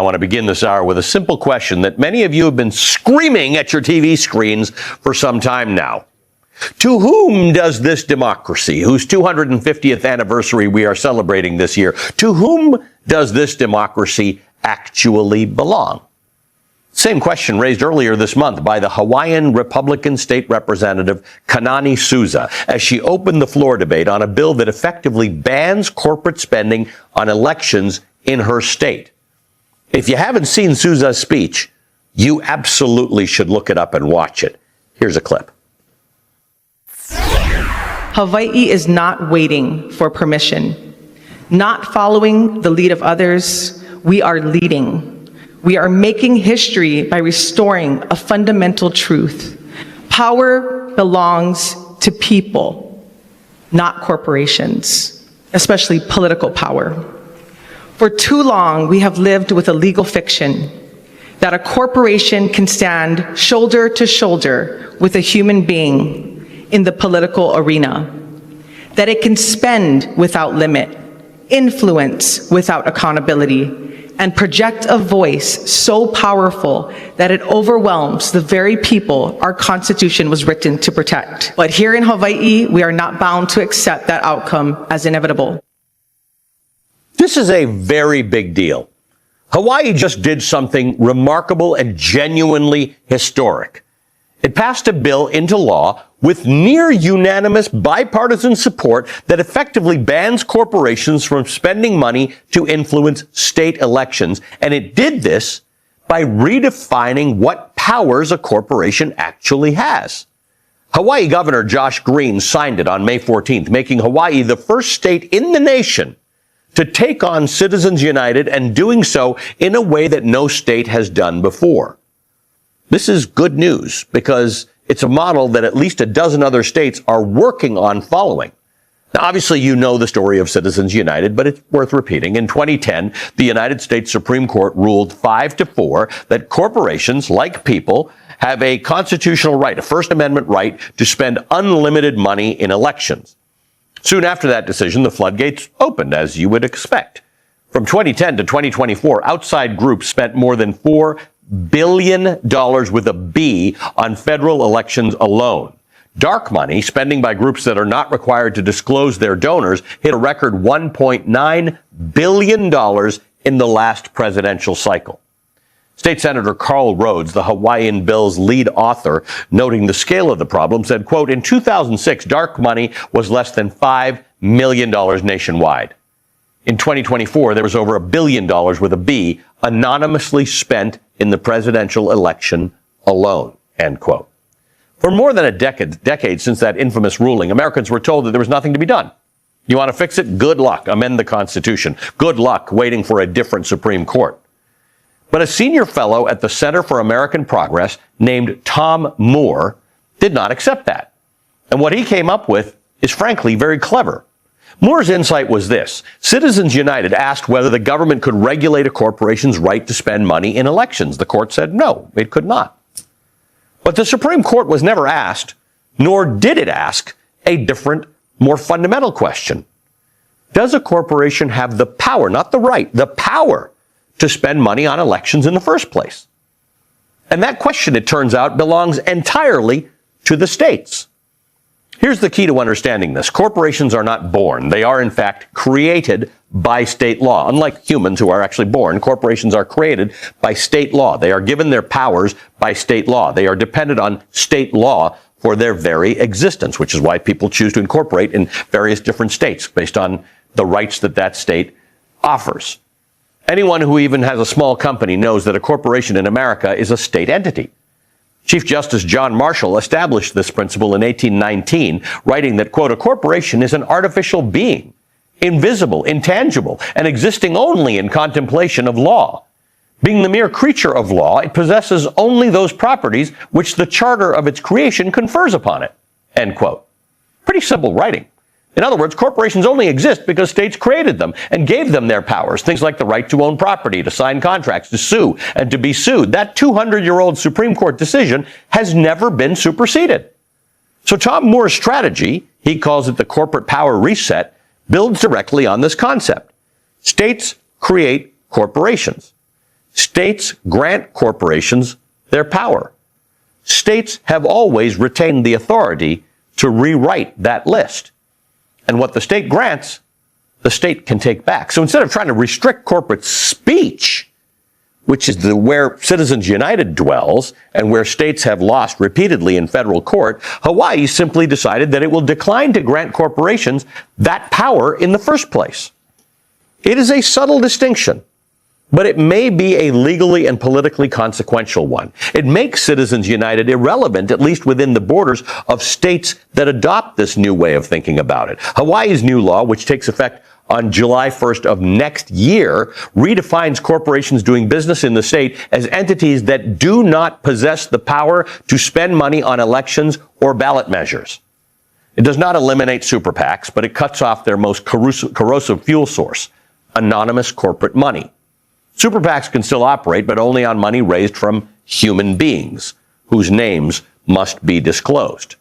want to begin this hour with a simple question that many of you have been screaming at your TV screens for some time now. To whom does this democracy, whose 250th anniversary we are celebrating this year, to whom does this democracy actually belong? Same question raised earlier this month by the Hawaiian Republican State Representative Kanani Souza as she opened the floor debate on a bill that effectively bans corporate spending on elections in her state. If you haven't seen Souza's speech, you absolutely should look it up and watch it. Here's a clip. Hawaii is not waiting for permission, not following the lead of others. We are leading. We are making history by restoring a fundamental truth. Power belongs to people, not corporations, especially political power. For too long, we have lived with a legal fiction that a corporation can stand shoulder to shoulder with a human being in the political arena, that it can spend without limit, influence without accountability, and project a voice so powerful that it overwhelms the very people our Constitution was written to protect. But here in Hawaii, we are not bound to accept that outcome as inevitable. This is a very big deal. Hawaii just did something remarkable and genuinely historic. It passed a bill into law with near unanimous bipartisan support that effectively bans corporations from spending money to influence state elections. And it did this by redefining what powers a corporation actually has. Hawaii Governor Josh Green signed it on May 14th, making Hawaii the first state in the nation to take on Citizens United and doing so in a way that no state has done before. This is good news because it's a model that at least a dozen other states are working on following. Now, obviously, you know the story of Citizens United, but it's worth repeating. In 2010, the United States Supreme Court ruled 5-4 that corporations, like people, have a constitutional right, a First Amendment right, to spend unlimited money in elections. Soon after that decision, the floodgates opened, as you would expect. From 2010 to 2024, outside groups spent more than $4 billion with a B on federal elections alone. Dark money, spending by groups that are not required to disclose their donors, hit a record $1.9 billion in the last presidential cycle. State Senator Carl Rhodes, the Hawaiian bill's lead author, noting the scale of the problem, said, quote, in 2006, dark money was less than $5 million nationwide. In 2024, there was over $1 billion with a B anonymously spent in the presidential election alone, end quote. For more than a decade since that infamous ruling, Americans were told that there was nothing to be done. You want to fix it? Good luck. Amend the Constitution. Good luck waiting for a different Supreme Court. But a senior fellow at the Center for American Progress named Tom Moore did not accept that. And what he came up with is frankly very clever. Moore's insight was this. Citizens United asked whether the government could regulate a corporation's right to spend money in elections. The court said no, it could not. But the Supreme Court was never asked, nor did it ask, a different, more fundamental question. Does a corporation have the power, not the right, the power to spend money on elections in the first place? And that question, it turns out, belongs entirely to the states. Here's the key to understanding this. Corporations are not born. They are, in fact, created by state law. Unlike humans who are actually born, corporations are created by state law. They are given their powers by state law. They are dependent on state law for their very existence, which is why people choose to incorporate in various different states based on the rights that that state offers. Anyone who even has a small company knows that a corporation in America is a state entity. Chief Justice John Marshall established this principle in 1819, writing that, quote, a corporation is an artificial being, invisible, intangible, and existing only in contemplation of law. Being the mere creature of law, it possesses only those properties which the charter of its creation confers upon it, end quote. Pretty simple writing. In other words, corporations only exist because states created them and gave them their powers, things like the right to own property, to sign contracts, to sue, and to be sued. That 200-year-old Supreme Court decision has never been superseded. So Tom Moore's strategy, he calls it the corporate power reset, builds directly on this concept. States create corporations. States grant corporations their power. States have always retained the authority to rewrite that list. And what the state grants, the state can take back. So instead of trying to restrict corporate speech, which is where Citizens United dwells and where states have lost repeatedly in federal court, Hawaii simply decided that it will decline to grant corporations that power in the first place. It is a subtle distinction, but it may be a legally and politically consequential one. It makes Citizens United irrelevant, at least within the borders of states that adopt this new way of thinking about it. Hawaii's new law, which takes effect on July 1st of next year, redefines corporations doing business in the state as entities that do not possess the power to spend money on elections or ballot measures. It does not eliminate super PACs, but it cuts off their most corrosive fuel source, anonymous corporate money. Super PACs can still operate, but only on money raised from human beings, whose names must be disclosed.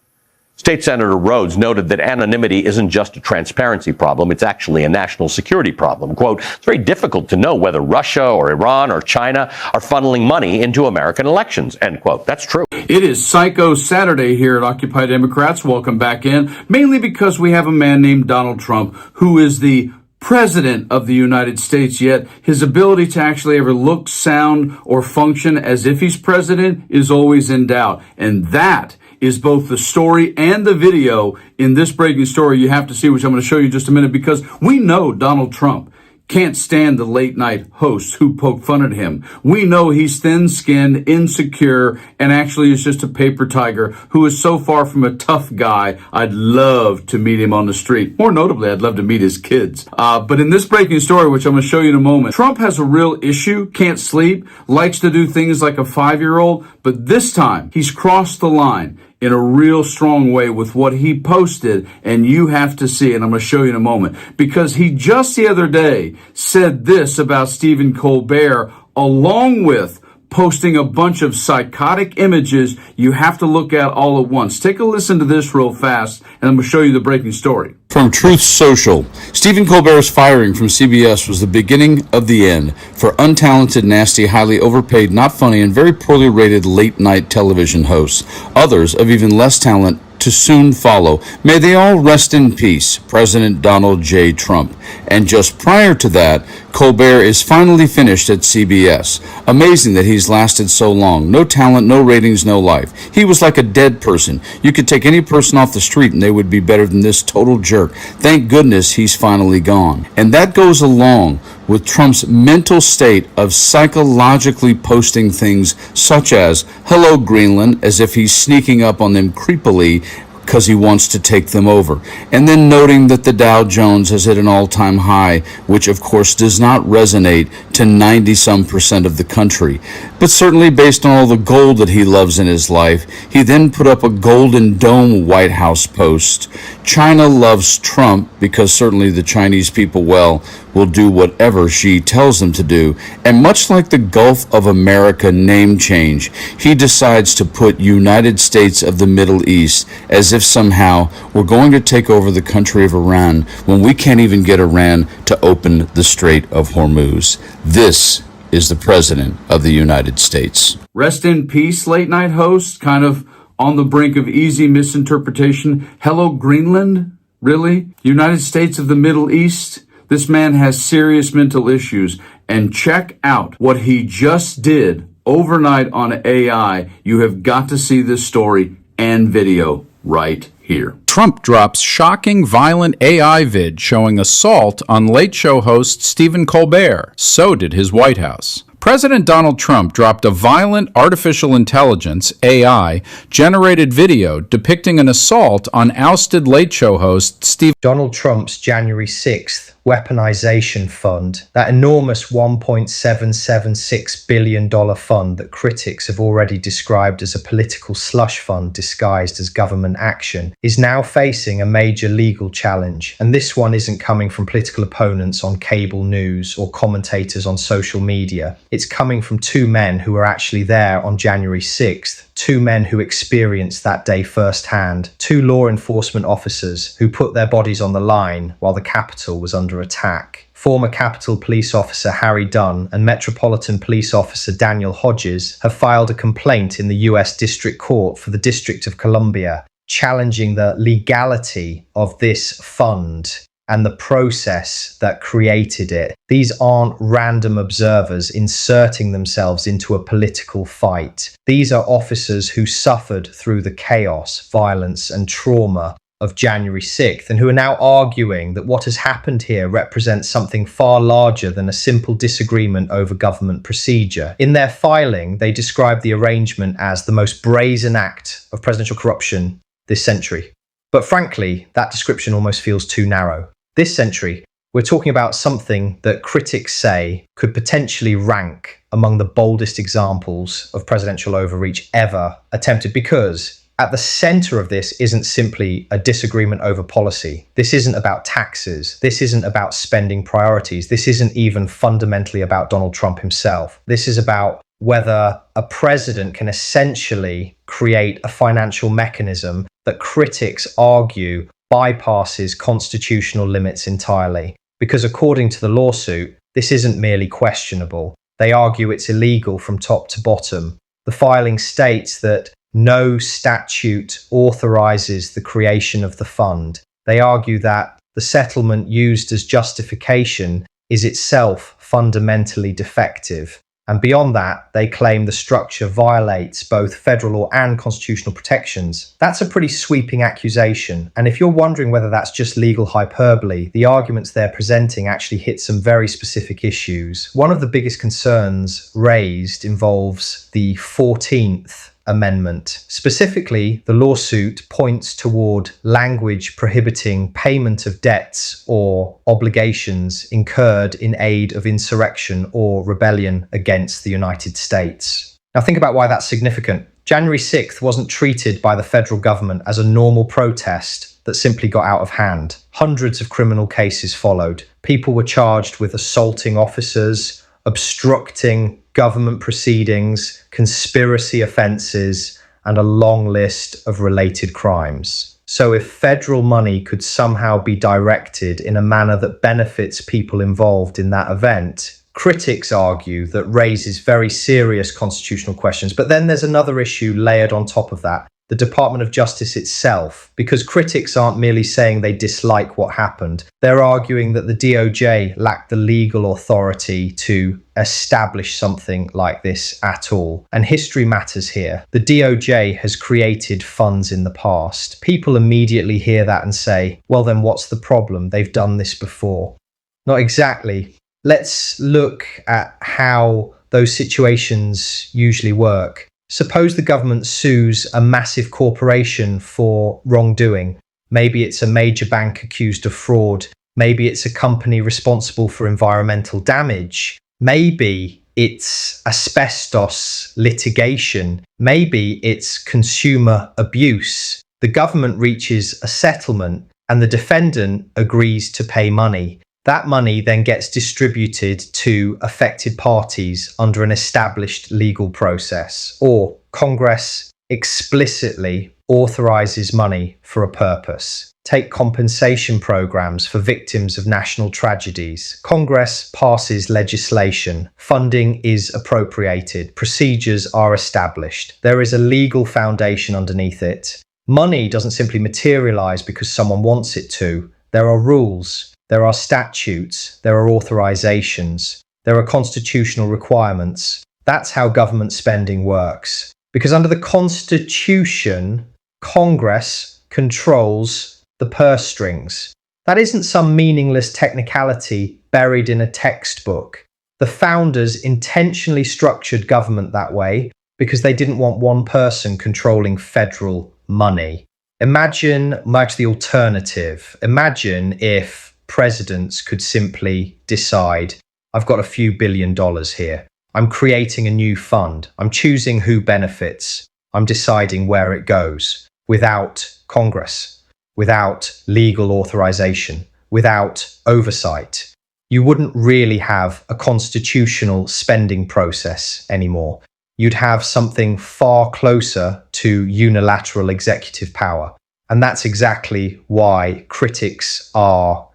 State Senator Rhodes noted that anonymity isn't just a transparency problem, it's actually a national security problem. Quote, it's very difficult to know whether Russia or Iran or China are funneling money into American elections, end quote. That's true. It is Psycho Saturday here at Occupy Democrats. Welcome back in, mainly because we have a man named Donald Trump, who is the President of the United States, yet his ability to actually ever look, sound, or function as if he's president is always in doubt. And that is both the story and the video in this breaking story you have to see, which I'm going to show you in just a minute, because we know Donald Trump can't stand the late night hosts who poke fun at him. We know he's thin-skinned, insecure, and actually is just a paper tiger who is so far from a tough guy. I'd love to meet him on the street. More notably, I'd love to meet his kids. But in this breaking story, which I'm going to show you in a moment, Trump has a real issue, can't sleep, likes to do things like a 5-year-old, but this time he's crossed the line in a real strong way with what he posted, and you have to see it. I'm going to show you in a moment, because he just the other day said this about Stephen Colbert, along with posting a bunch of psychotic images you have to look at all at once. Take a listen to this real fast, and I'm going to show you the breaking story. From Truth Social, Stephen Colbert's firing from CBS was the beginning of the end for untalented, nasty, highly overpaid, not funny, and very poorly rated late-night television hosts. Others of even less talent to soon follow. May they all rest in peace, President Donald J. Trump. And just prior to that, Colbert is finally finished at CBS. Amazing that he's lasted so long. No talent, no ratings, no life. He was like a dead person. You could take any person off the street and they would be better than this total jerk. Thank goodness he's finally gone. And that goes along with Trump's mental state of psychologically posting things such as, hello Greenland, as if he's sneaking up on them creepily because he wants to take them over, and then noting that the Dow Jones has hit an all-time high, which of course does not resonate to 90-some% of the country. But certainly based on all the gold that he loves in his life, he then put up a Golden Dome White House post. China loves Trump because certainly the Chinese people, well, will do whatever Xi tells them to do. And much like the Gulf of America name change, he decides to put United States of the Middle East as if somehow we're going to take over the country of Iran when we can't even get Iran to open the Strait of Hormuz. This is the President of the United States. Rest in peace, late night host, kind of on the brink of easy misinterpretation. Hello, Greenland? Really? United States of the Middle East? This man has serious mental issues. And check out what he just did overnight on AI. You have got to see this story and video right here. Trump drops shocking, violent AI vid showing assault on Late Show host Stephen Colbert. So did his White House. President Donald Trump dropped a violent artificial intelligence, AI, generated video depicting an assault on ousted Late Show host Stephen. Donald Trump's January 6th weaponization fund, that enormous $1.776 billion fund that critics have already described as a political slush fund disguised as government action, is now facing a major legal challenge. And this one isn't coming from political opponents on cable news or commentators on social media. It's coming from two men who were actually there on January 6th. Two men who experienced that day firsthand, two law enforcement officers who put their bodies on the line while the Capitol was under attack. former Capitol Police Officer Harry Dunn and Metropolitan Police Officer Daniel Hodges have filed a complaint in the US District Court for the District of Columbia, challenging the legality of this fund and the process that created it. These aren't random observers inserting themselves into a political fight. These are officers who suffered through the chaos, violence, and trauma of January 6th, and who are now arguing that what has happened here represents something far larger than a simple disagreement over government procedure. In their filing, they describe the arrangement as the most brazen act of presidential corruption this century. But frankly, that description almost feels too narrow. This century, we're talking about something that critics say could potentially rank among the boldest examples of presidential overreach ever attempted, because at the center of this isn't simply a disagreement over policy. This isn't about taxes. This isn't about spending priorities. This isn't even fundamentally about Donald Trump himself. This is about whether a president can essentially create a financial mechanism that critics argue bypasses constitutional limits entirely. Because according to the lawsuit, this isn't merely questionable. They argue it's illegal from top to bottom. The filing states that no statute authorizes the creation of the fund. They argue that the settlement used as justification is itself fundamentally defective. And beyond that, they claim the structure violates both federal law and constitutional protections. That's a pretty sweeping accusation. And if you're wondering whether that's just legal hyperbole, the arguments they're presenting actually hit some very specific issues. One of the biggest concerns raised involves the 14th Amendment. Specifically, the lawsuit points toward language prohibiting payment of debts or obligations incurred in aid of insurrection or rebellion against the United States. Now think about why that's significant. January 6th wasn't treated by the federal government as a normal protest that simply got out of hand. Hundreds of criminal cases followed. People were charged with assaulting officers, obstructing government proceedings, conspiracy offences, and a long list of related crimes. So if federal money could somehow be directed in a manner that benefits people involved in that event, critics argue that raises very serious constitutional questions. But then there's another issue layered on top of that, the Department of Justice itself, because critics aren't merely saying they dislike what happened. They're arguing that the DOJ lacked the legal authority to establish something like this at all. And history matters here. The DOJ has created funds in the past. People immediately hear that and say, well, then what's the problem? They've done this before. Not exactly. Let's look at how those situations usually work. Suppose the government sues a massive corporation for wrongdoing. Maybe it's a major bank accused of fraud. Maybe it's a company responsible for environmental damage. Maybe it's asbestos litigation. Maybe it's consumer abuse. The government reaches a settlement and the defendant agrees to pay money. That money then gets distributed to affected parties under an established legal process, or Congress explicitly authorizes money for a purpose. Take compensation programs for victims of national tragedies. Congress passes legislation. Funding is appropriated. Procedures are established. There is a legal foundation underneath it. Money doesn't simply materialize because someone wants it to. There are rules. There are statutes, there are authorizations, there are constitutional requirements. That's how government spending works. Because under the Constitution, Congress controls the purse strings. That isn't some meaningless technicality buried in a textbook. The founders intentionally structured government that way because they didn't want one person controlling federal money. Imagine the alternative. Imagine if presidents could simply decide, I've got a few $billions here. I'm creating a new fund. I'm choosing who benefits. I'm deciding where it goes without Congress, without legal authorization, without oversight. You wouldn't really have a constitutional spending process anymore. You'd have something far closer to unilateral executive power. And that's exactly why critics are